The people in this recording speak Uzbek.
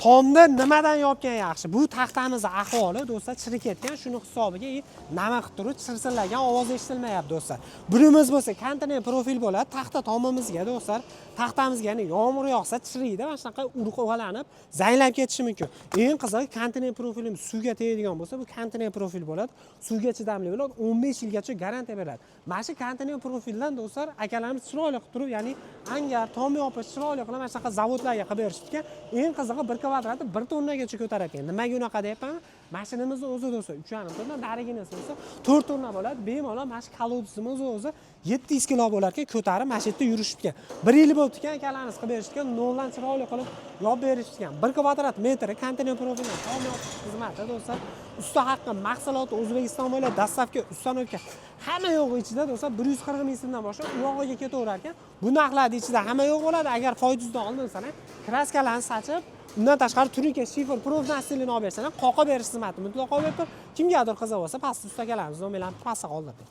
tomni nimadan yopgan yaxshi? Bu taxtamiz ahvoli do'stlar chirib ketgan, shuni hisobiga nima qilib turib chirsillagan ovoz eshitilmayapti do'stlar. Bunimiz bo'lsa konteyner profil bo'ladi, taxta tomimizga do'stlar, taxtamizga ya'ni yomg'ir yog'sa chiriydi, mana shunaqa urqalanib, zanglab ketishi mumkin. Eng qizig'i konteyner profilimiz suvga tegadigan bo'lsa, bu konteyner profil bo'ladi, suvga chidamli bo'ladi, 15 yilgacha garantiya beradi. Mana shu konteyner profildan do'stlar akalarimiz chiroyli qilib turib, ya'ni angar, tom yopish chiroyli qilib mana shunaqa zavodlarga qilib berishdi. Eng qizig'i 1 kvadratni 1 tonnagacha ko'tarar ekan. Nimaga unaqa deyapman? Mashinamizni o'zi do'stlar 3,5 tonna, dariginasi bo'lsa 4 tonna bo'ladi. Bemalol mana shu kolodisimiz o'zi 700 kilo bo'lar ekan, ko'tarib mana shu yerda yurishibgan. 1 yil bo'ldi ekan, akalarimiz qilib berishgan, noldan chiroyli qilib yopib berishgan. 1 kvadrat metri konteyner profildan tom yopish xizmati do'stlar. Usta haqqi mahsuloti O'zbekiston bo'ylab dastavka, ustanovka hamma yo'q ichida do'stlar 140 ming so'mdan boshlab u yog'iga ketaverar ekan. Bu narxlarda ichida hamma yo'q bo'ladi. Agar foydasidan olinsa, kraskalarni sachib, undan tashqari turinka shifr prof nastilini olib bersalar, qoqib berish xizmati mutlaqo bepul. Kimgadir qiziq bo'lsa, pastda ustakalarimiz nomerlarini pastga qoldirdik.